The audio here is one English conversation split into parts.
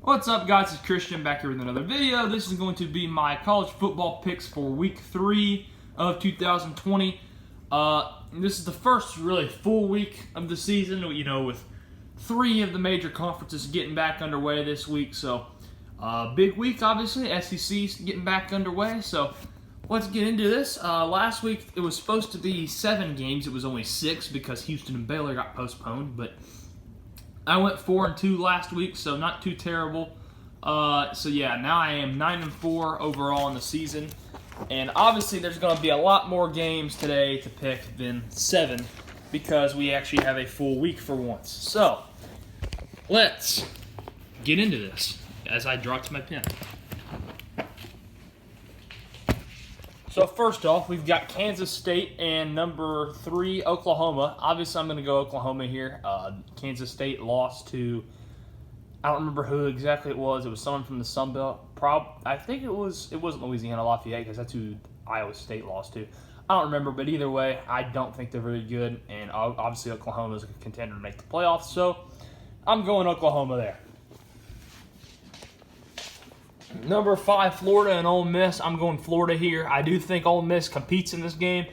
What's up, guys? It's Christian back here with another video. This is going to be my college football picks for week 3 of 2020. This is the first really full week of the season, with 3 of the major conferences getting back underway this week. So, big week, obviously. SEC's getting back underway. So, let's get into this. Last week, it was supposed to be 7 games. It was only 6 because Houston and Baylor got postponed, but I went 4-2 last week, so not too terrible. Now I am 9-4 overall in the season. And obviously there's going to be a lot more games today to pick than 7 because we actually have a full week for once. So, let's get into this as I draw to my pen. So first off, we've got Kansas State and number 3, Oklahoma. Obviously, I'm going to go Oklahoma here. Kansas State lost to, I don't remember who exactly it was. It was someone from the Sun Belt. I think it wasn't Louisiana Lafayette because that's who Iowa State lost to. I don't remember, but either way, I don't think they're very good. And obviously, Oklahoma is a contender to make the playoffs. So I'm going Oklahoma there. Number 5, Florida and Ole Miss. I'm going Florida here. I do think Ole Miss competes in this game.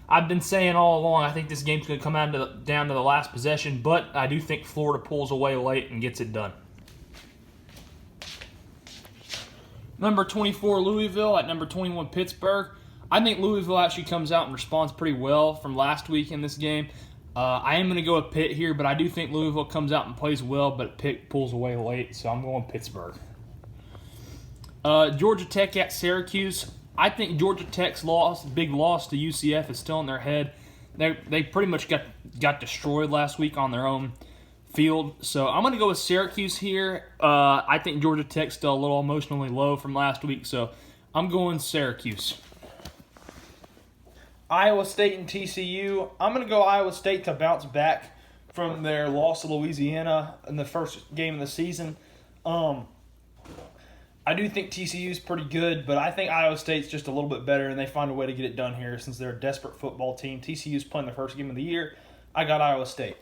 I've been saying all along I think this game's going to come down to the last possession, but I do think Florida pulls away late and gets it done. Number 24, Louisville at number 21, Pittsburgh. I think Louisville actually comes out and responds pretty well from last week in this game. I am going to go with Pitt here, but I do think Louisville comes out and plays well, but Pitt pulls away late, so I'm going Pittsburgh. Georgia Tech at Syracuse. I think Georgia Tech's big loss to UCF is still in their head. They pretty much got destroyed last week on their own field. So I'm going to go with Syracuse here. I think Georgia Tech's still a little emotionally low from last week, so I'm going Syracuse. Iowa State and TCU. I'm going to go Iowa State to bounce back from their loss to Louisiana in the first game of the season. I do think TCU is pretty good, but I think Iowa State's just a little bit better, and they find a way to get it done here since they're a desperate football team. TCU's playing their first game of the year. I got Iowa State.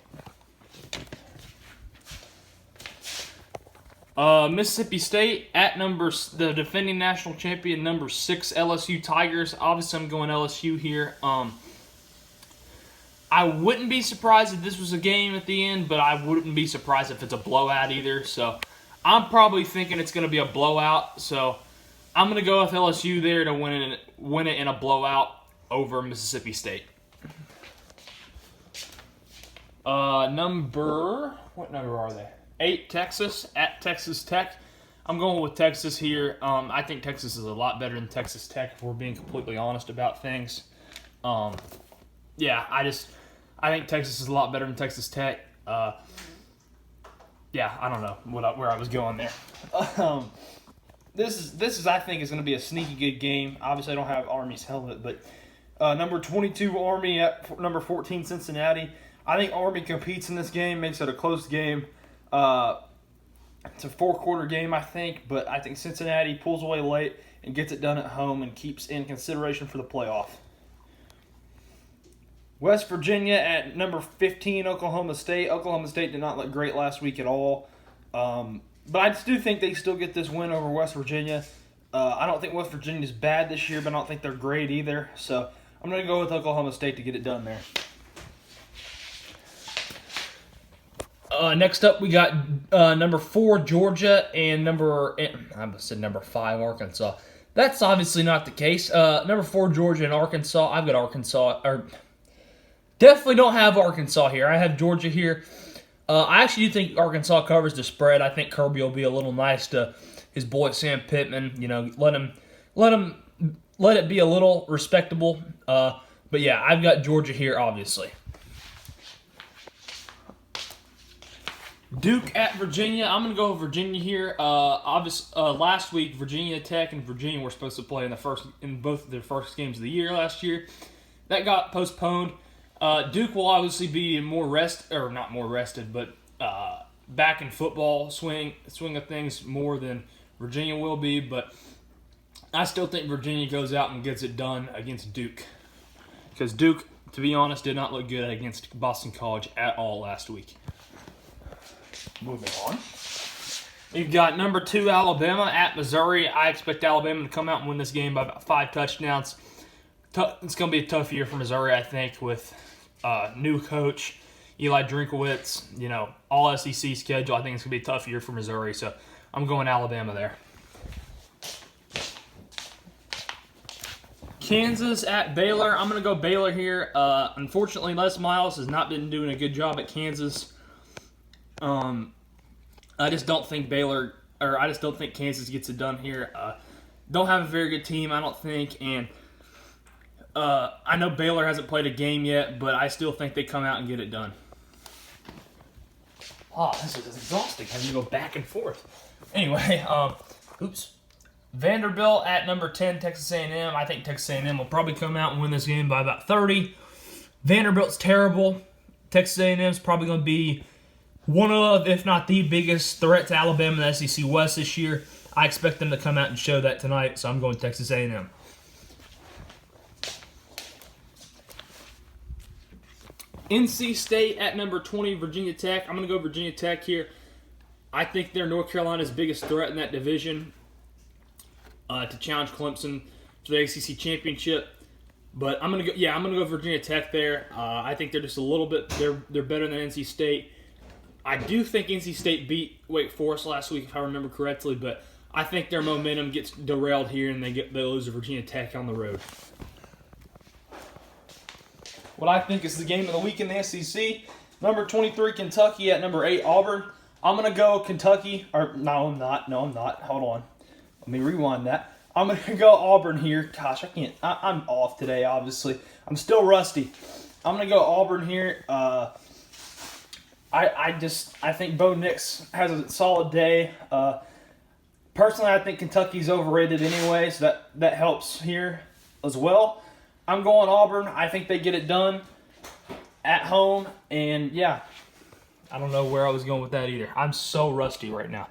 Mississippi State at the defending national champion, number 6 LSU Tigers. Obviously, I'm going LSU here. I wouldn't be surprised if this was a game at the end, but I wouldn't be surprised if it's a blowout either. So I'm probably thinking it's going to be a blowout, so I'm going to go with LSU there to win it in a blowout over Mississippi State. What number are they? 8, Texas at Texas Tech. I'm going with Texas here. I think Texas is a lot better than Texas Tech if we're being completely honest about things. I think Texas is a lot better than Texas Tech. I don't know where I was going there. This is I think is going to be a sneaky good game. Obviously, I don't have Army's helmet, but number 22 Army at number 14 Cincinnati. I think Army competes in this game, makes it a close game. It's a 4-quarter game, I think, but I think Cincinnati pulls away late and gets it done at home and keeps in consideration for the playoff. West Virginia at number 15, Oklahoma State. Oklahoma State did not look great last week at all. But I do think they still get this win over West Virginia. I don't think West Virginia is bad this year, but I don't think they're great either. So I'm going to go with Oklahoma State to get it done there. Next up, we got number 4, Georgia, and number 5, Arkansas. That's obviously not the case. Number 4, Georgia, and Arkansas. I've got Arkansas. Definitely don't have Arkansas here. I have Georgia here. I actually do think Arkansas covers the spread. I think Kirby will be a little nice to his boy Sam Pittman. Let it be a little respectable. But yeah, I've got Georgia here, obviously. Duke at Virginia. I'm going to go with Virginia here. Last week, Virginia Tech and Virginia were supposed to play in both of their first games of the year last year. That got postponed. Duke will obviously be back in football swing of things more than Virginia will be, but I still think Virginia goes out and gets it done against Duke. Because Duke, to be honest, did not look good against Boston College at all last week. Moving on. You've got number 2 Alabama at Missouri. I expect Alabama to come out and win this game by about 5 touchdowns. It's going to be a tough year for Missouri, I think, with new coach Eli Drinkowitz. You know, all SEC schedule. I think it's going to be a tough year for Missouri, so I'm going Alabama there. Kansas at Baylor. I'm going to go Baylor here. Unfortunately, Les Miles has not been doing a good job at Kansas. I just don't think Kansas gets it done here. Don't have a very good team, I don't think, and I know Baylor hasn't played a game yet, but I still think they come out and get it done. Oh, this is exhausting having to go back and forth. Anyway, Vanderbilt at number 10, Texas A&M. I think Texas A&M will probably come out and win this game by about 30. Vanderbilt's terrible. Texas A&M is probably going to be one of, if not the biggest threat to Alabama in the SEC West this year. I expect them to come out and show that tonight, so I'm going Texas A&M. NC State at number 20, Virginia Tech. I'm going to go Virginia Tech here. I think they're North Carolina's biggest threat in that division to challenge Clemson for the ACC championship. But I'm going to go Virginia Tech there. I think they're just a little bit they're better than NC State. I do think NC State beat Wake Forest last week, if I remember correctly, but I think their momentum gets derailed here and they lose to Virginia Tech on the road. What I think is the game of the week in the SEC, number 23 Kentucky at number 8 Auburn. I'm going to go Kentucky. No, I'm not. Hold on. Let me rewind that. I'm going to go Auburn here. Gosh, I can't. I'm off today, obviously. I'm still rusty. I'm going to go Auburn here. I think Bo Nix has a solid day. Personally, I think Kentucky's overrated anyway, so that helps here as well. I'm going Auburn. I think they get it done at home, and yeah, I don't know where I was going with that either. I'm so rusty right now.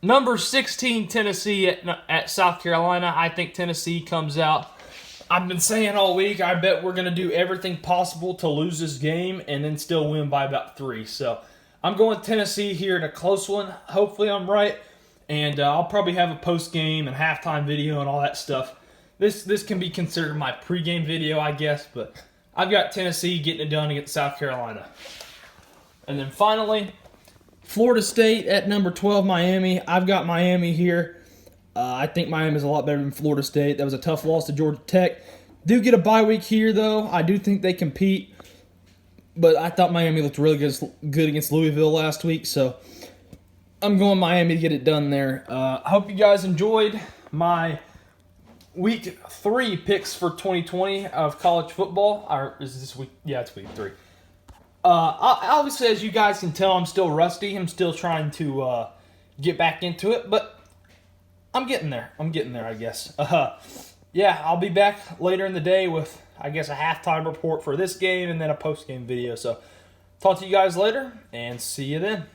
Number 16, Tennessee at South Carolina. I think Tennessee comes out. I've been saying all week, I bet we're going to do everything possible to lose this game and then still win by about 3. So I'm going Tennessee here in a close one. Hopefully I'm right. And I'll probably have a post-game and halftime video and all that stuff. This can be considered my pregame video, I guess. But I've got Tennessee getting it done against South Carolina. And then finally, Florida State at number 12, Miami. I've got Miami here. I think Miami's a lot better than Florida State. That was a tough loss to Georgia Tech. Do get a bye week here, though. I do think they compete. But I thought Miami looked really good against Louisville last week. So I'm going Miami to get it done there. I hope you guys enjoyed my Week 3 picks for 2020 of college football. Or is this week? Yeah, it's Week 3. Obviously, as you guys can tell, I'm still rusty. I'm still trying to get back into it, but I'm getting there. I guess. Yeah, I'll be back later in the day with, I guess, a halftime report for this game and then a post-game video. So, talk to you guys later, and see you then.